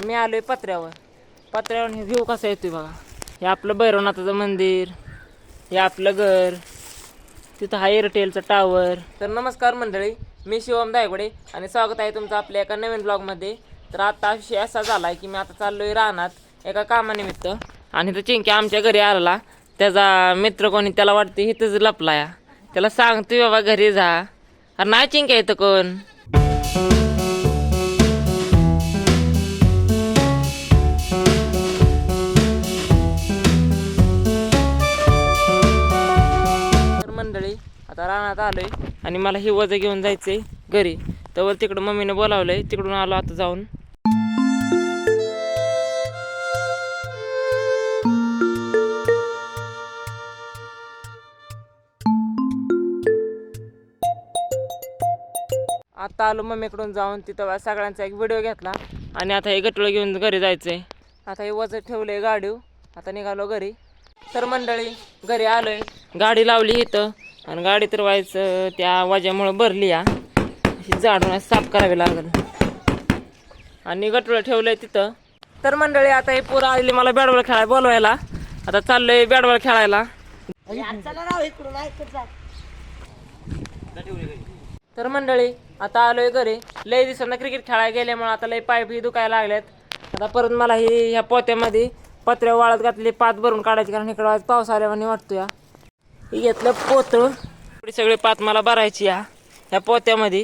मी आलोय पत्र्यावर हे व्ह्यू कसा येतोय बघा. हे आपलं भैरवनाथाचं मंदिर, हे आपलं घर, तिथं हा एअरटेलचा टावर. तर नमस्कार मंडळी, मी शिवम दायगुडे आणि स्वागत आहे तुमचं आपल्या एका नवीन ब्लॉगमध्ये. तर आता विषय असा झाला आहे की मी आता चाललोय रानात एका कामानिमित्त. आणि तो चिंक्या आमच्या घरी आला, त्याचा मित्र कोणी त्याला वाटते इथंच लपलाय. त्याला सांगतोय बाबा घरी जा. अरे नाही चिंक्या इथं कोण. मंडळी आता रानात आलोय आणि मला ही वज घेऊन जायचंय घरी. तर तिकडं मम्मीने बोलावलंय, तिकडून आलो आता जाऊन. आता आलो मम्मीकडून जाऊन, तिथं सगळ्यांचा एक व्हिडिओ घेतला आणि आता हे गटळ घेऊन घरी जायचंय. आता हे वज ठेवलंय गाडीव, आता निघालो घरी. तर मंडळी घरी आलोय, गाडी लावली इथं आणि गाडी तर व्हायचं त्या वाज्यामुळं भरली या. अशी झाडून साफ करावी लागल आणि गटळ ठेवलंय तिथं. तर मंडळी आता हे पोरं आलेली मला बॅट बॉल खेळायला बोलवायला. आता चाललोय बॅट बॉल खेळायला. तर मंडळी आता आलोय घरी. लय दिवसांना क्रिकेट खेळायला गेल्यामुळे आता लय पाय बी दुखायला लागल्यात. आता परत मला ही ह्या पोत्यामध्ये पत्र्या वाळत घातली, पात भरून काढायची, कारण इकडं आज पाऊस आल्यावानी वाटतो या. ही घेतलं पोतं, थोडी सगळी पात मला भरायची या ह्या पोत्यामध्ये.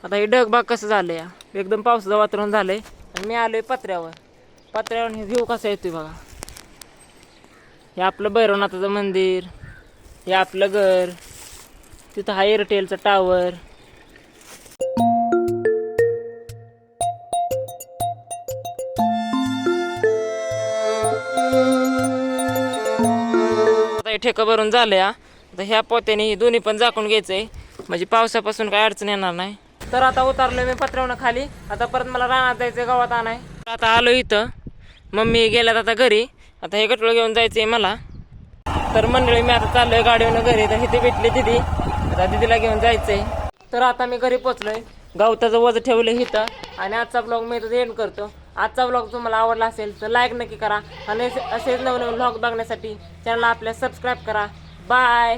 आता हे ढगबाग कसं झालं या, एकदम पावसाचं वातावरण झालंय. आणि मी आलोय पत्र्यावर हे व्ह्यू कसा येतोय बघा. हे आपलं भैरवनाथाचं मंदिर, हे आपलं घर, तिथं हा एअरटेलचा टावर. आता हे ठेका भरून झालं या. आता ह्या पोत्याने दोन्ही पण झाकून घ्यायचंय, म्हणजे पावसापासून काय अडचण येणार नाही. तर आता उतरलोय मी पत्र्यावरून खाली. आता परत मला रानात जायचंय, गावात आणाय. आता आलो इथं, मम्मी गेल्यात आता घरी. आता हे गटळ घेऊन जायचंय मला. तर मंडळी मी आता चाललोय गाडीवरून घरी. तर इथे भेटली दिदी, आता दिदीला घेऊन जायचंय. तर आता मी घरी पोचलोय, गवताचं वज ठेवलं इथं. आणि आजचा ब्लॉग मी इथं एंड करतो. आजचा ब्लॉग तुम्हाला आवडला असेल तर लाईक नक्की करा आणि असेच नवीन ब्लॉग बघण्यासाठी चॅनलला आपल्या सबस्क्राईब करा. बाय.